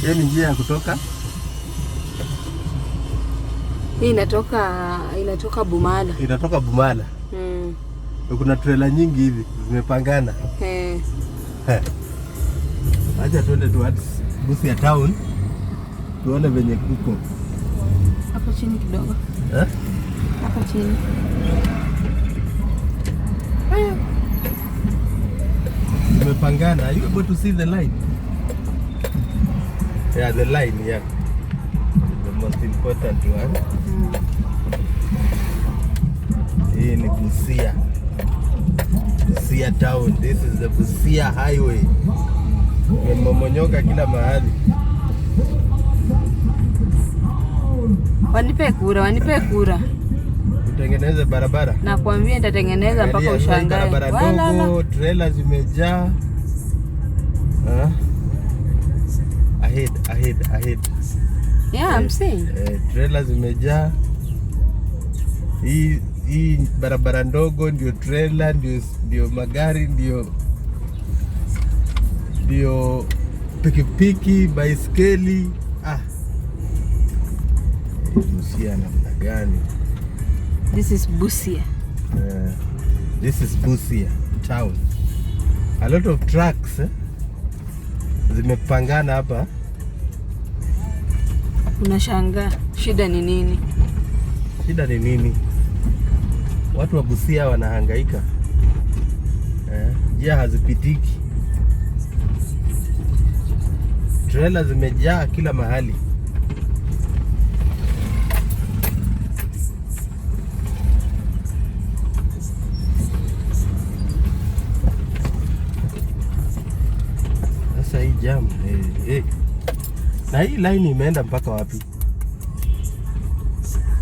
Hiyo ni njia ya kutoka. Hii inatoka Bumala. Inatoka Bumala. Kuna trailer nyingi hivi zimepangana. Acha tuende towards Busia town. Tuone venye kuko. Hapo chini kidogo. Hapo chini. Zimepangana. Are you able to see the line? Yeah, the line, yeah. The most important one. Hii ni Busia. Busia town. This is the Busia highway. Imemomonyoka kila mahali. Wanipe kura. Utengeneze barabara. Nakwambia nitatengeneza mpaka ushangae. Barabara ndogo, trailer zimejaa. Ahead. Yeah, I'm saying. Trailer zimejaa. Hii barabara ndogo ndio trailer, ndio magari, ndio pikipiki, baiskeli. Busia namna gani? This is Busia. This is Busia town. A lot of trucks zimepangana hapa. Unashangaa shida ni nini? Shida ni nini? Watu wa Busia wanahangaika. Njia hazipitiki. Trailer zimejaa kila mahali. Sasa hii jam. Na hii line imeenda mpaka wapi?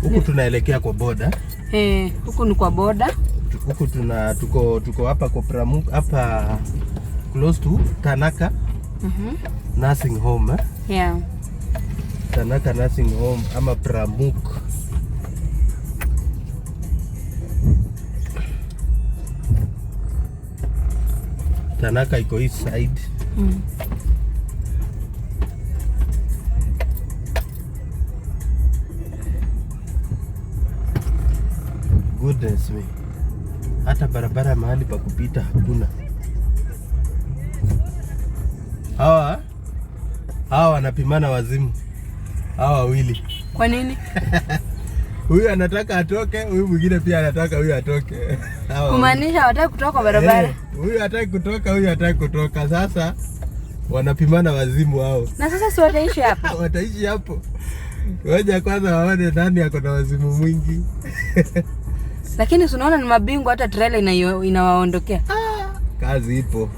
Huku tunaelekea kwa boda. Huku ni kwa boda. Huku tuko hapa kwa Pramuk, hapa close to Tanaka. Nursing home. Yeah. Tanaka nursing home ama Pramuk. Tanaka iko east side. Goodness me. Hata barabara mahali pa kupita hakuna. Hawa wanapimana wazimu. Hawa wawili. Kwa nini? Huyu anataka atoke, huyu mwingine pia anataka huyu atoke. Kumaanisha hawataka kutoka barabara. Huyu hataki kutoka, huyu hataki kutoka. Sasa wanapimana wazimu hao. Na sasa si wataishi hapo? Wataishi hapo. Ngoja kwanza waone nani ako na wazimu mwingi. Lakini unaona ni mabingwa, hata trailer inawaondokea. Kazi ipo.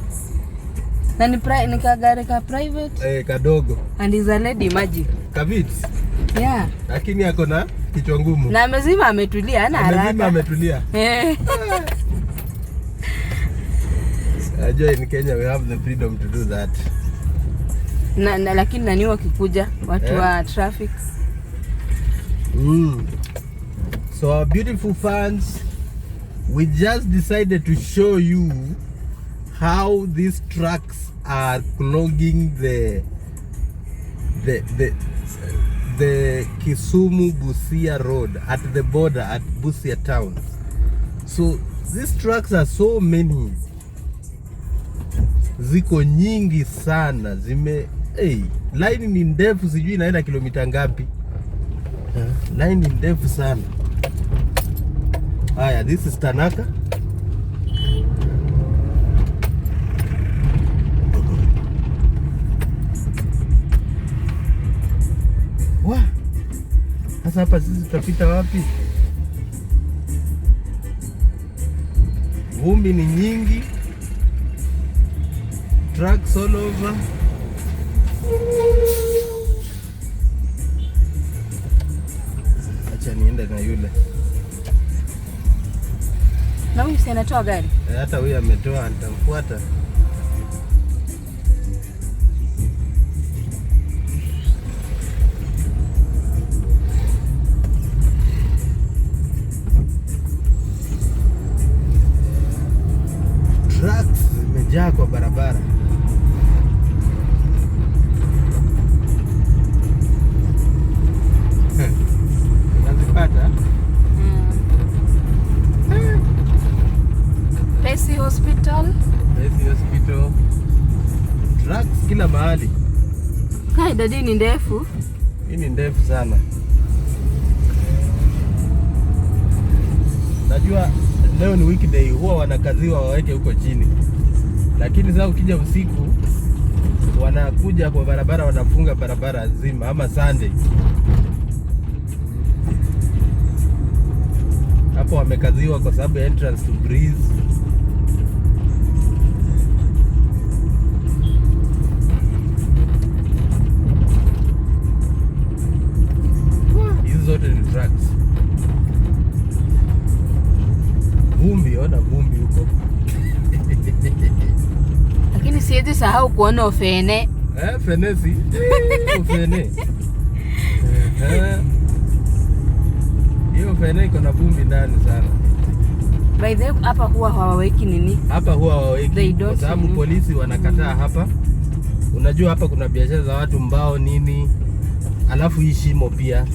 Na ni kagari ka private? Kadogo. And is a lady, imagine. Kavits. Yeah. Lakini ako na kichwa ngumu. Na amezima ametulia, hana haraka. Amezima ametulia. Ajua in Kenya we have the freedom to do that. Lakini nani wakikuja watu wa traffic. So our beautiful fans, we just decided to show you how these trucks are clogging the Kisumu Busia road at the border at Busia town. So these trucks are so many. Ziko nyingi sana. Line ni ndefu, sijui inaenda kilomita ngapi. Line ni ndefu sana. Haya, this is Tanaka. Sasa hapa sisi tutapita wapi? Vumbi ni nyingi. Trucks all over. Acha niende na yule. Na huyu si anatoa gari? Hata huyu ametoa, nitamfuata. Trucks zimejaa kwa barabara. kila mahali. Kai dadi ni ndefu. Hii ni ndefu sana. Najua leo ni weekday, huwa wanakaziwa waweke huko chini. Lakini sasa ukija usiku wanakuja kwa barabara, wanafunga barabara nzima ama Sunday. Hapo wamekaziwa kwa sababu entrance to breeze. Hizi zote ni trucks. Vumbi, ona vumbi huko. Lakini siwezi sahau kuona ofene. Fenesi. Ofene. Hiyo fene iko na vumbi ndani sana. By the way, hapa huwa hawaweki nini? Hapa huwa hawaweki kwa sababu polisi wanakataa hapa. Unajua hapa kuna biashara za watu mbao nini. Alafu hii shimo pia.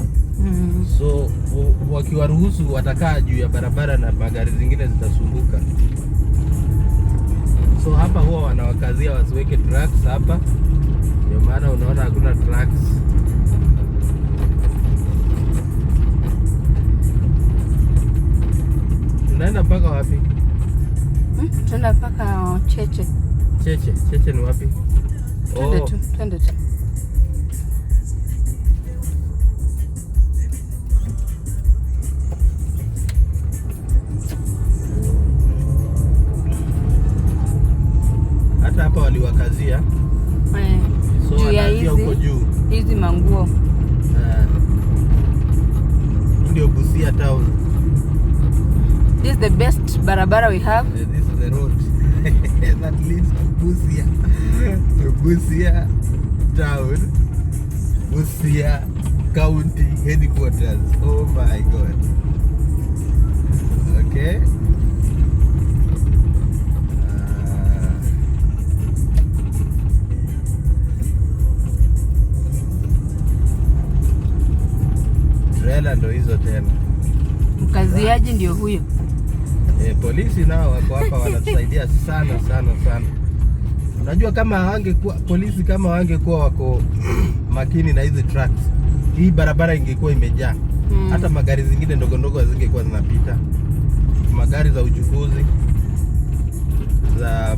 So wakiwaruhusu watakaa juu ya barabara na magari zingine zitasumbuka. So hapa huwa wanawakazia wasiweke trucks hapa. Ndio maana unaona hakuna trucks. Tunaenda mpaka wapi? Tunaenda mpaka Cheche. Cheche ni wapi? Twende tu. Hata hapa waliwakazia. So juu ya hizi manguo. Ndio Busia town. This is the best barabara we have. This is the road that leads to Busia. To Busia town. Busia county headquarters. Oh my God. Okay. Trailer ndo hizo tena. Mkaziaji ndio huyo. Polisi nao wako hapa wanatusaidia sana. Unajua kama hawangekuwa polisi, kama hawangekuwa wako makini na hizi trucks, hii barabara ingekuwa imejaa. Hata magari zingine ndogo ndogo hazingekuwa zinapita. Magari za uchukuzi za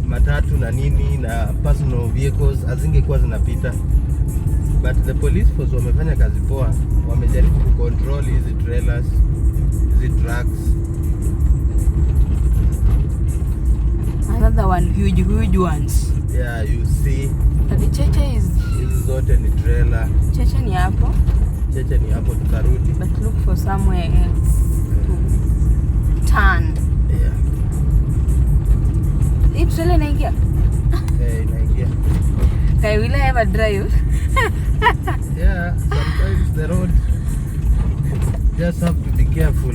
matatu na nini na personal vehicles hazingekuwa zinapita. But the police force wamefanya kazi poa. Wamejaribu kucontrol hizi trailers, hizi trucks. Another one, huge ones. Yeah, you see. The Cheche is... Hizi zote ni trailer. Cheche ni hapo. Cheche ni hapo, tutarudi. But look for somewhere else to turn. Yeah. Hii trailer inaingia? Inaingia. Okay, will I ever drive? Yeah, sometimes the road just have to be careful.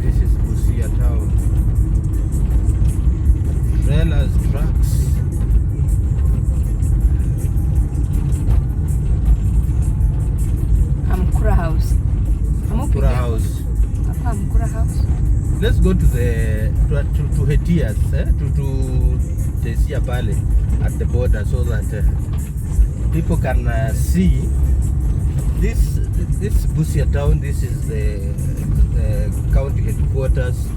This is Busia town. Trailers, trucks. Amkura house. Amkura house. Let's go to the to Hetias, to Tesia pale at the border so that people can see this Busia town. This is the county headquarters.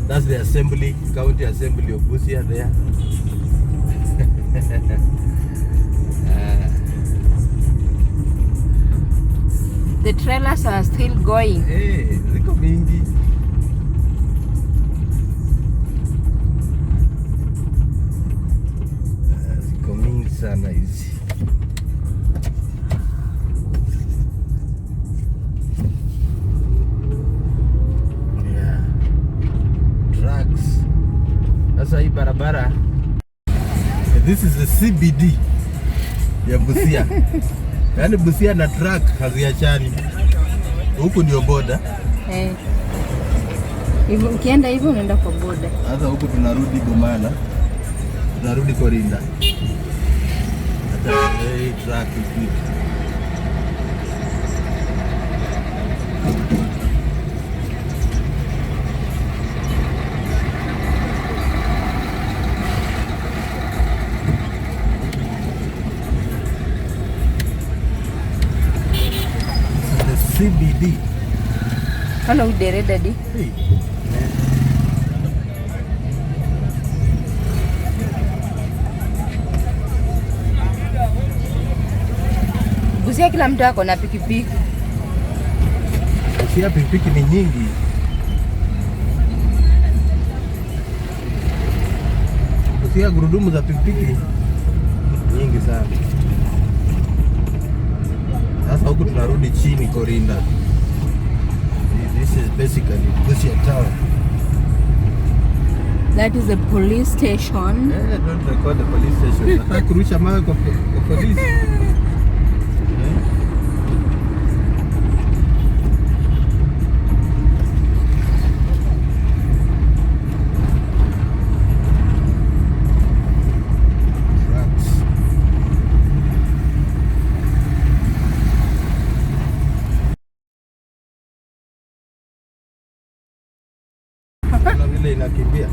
That's the assembly, county assembly of Busia there. The trailers are still going. Ziko mingi. Ziko mingi sana hizi. Yeah. Trucks. Sasa hii barabara. This is the CBD ya Busia. Yaani Busia na truck haziachani. Huku ndio boda. Hivyo ukienda hivyo unaenda kwa boda. Sasa huku tunarudi Gomana. Tunarudi Korinda. Hata truck is good. CBD. Ana udere daddy. Hey. Busia kila mtu ako na pikipiki. Busia pikipiki ni nyingi. Busia gurudumu za pikipiki nyingi sana. Sasa huku tunarudi chini Korinda. This is basically Busia town. That is the police station. Don't record the police station. Nataka kurusha mawe kwa polisi. Na vile inakimbia.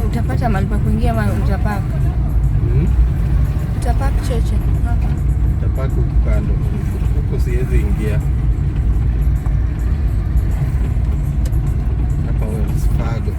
Utapata mahali pa kuingia ama utapaka? Utapaka cheche hapa. Utapaka ukipando. Huko siwezi ingia. Hapa wewe spago.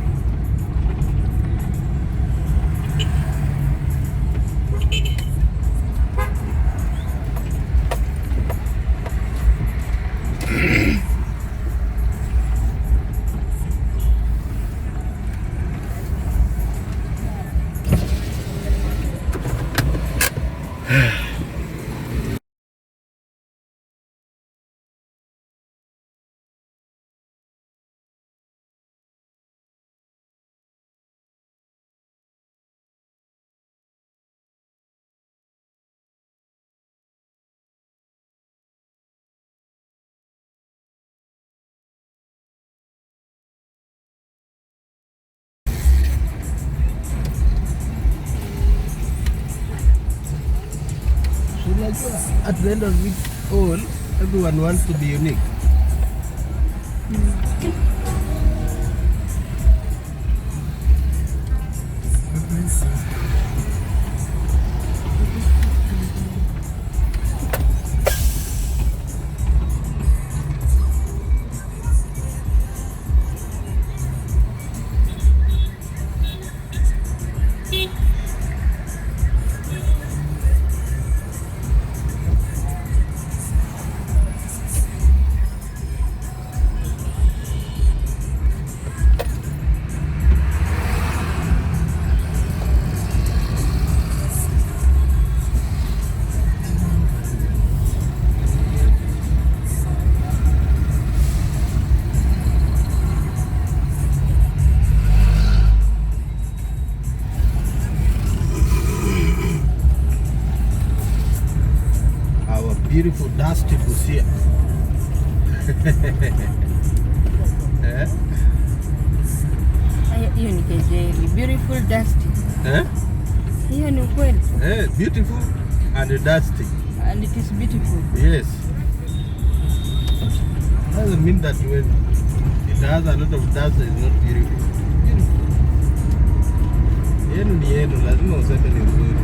At the end of it all, everyone wants to be unique. Beautiful dusty Busia. Hiyo ni kejeli. Beautiful dusty. Hiyo ni ukweli. Beautiful and dusty. And it is beautiful. Yes. Doesn't mean that when it has a lot of dust it's not beautiful. Yenu ni yenu, lazima useme ni nzuri.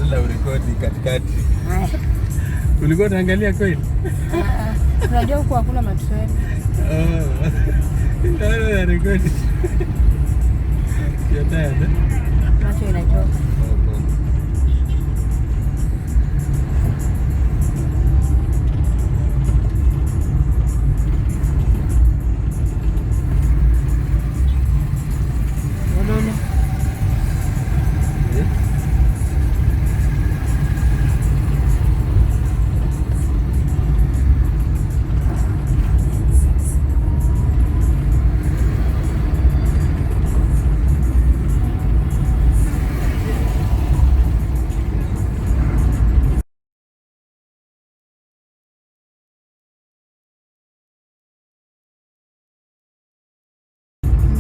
badala urekodi katikati. Ulikuwa unaangalia kweli? Unajua huko hakuna matreni. Ndio rekodi. You're tired, eh? Macho inachoka.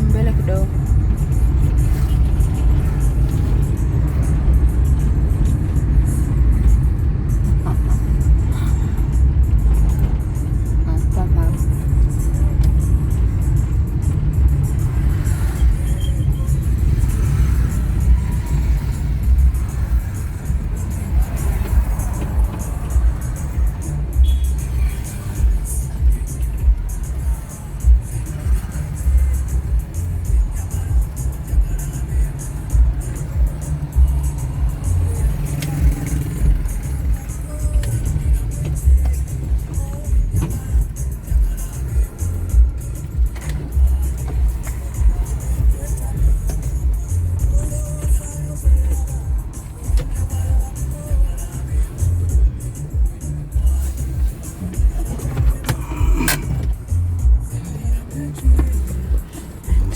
Mbele kidogo.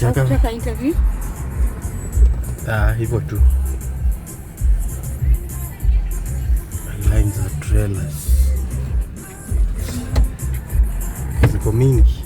Unataka interview? Hivyo tu. Lines of trailers ziko mingi.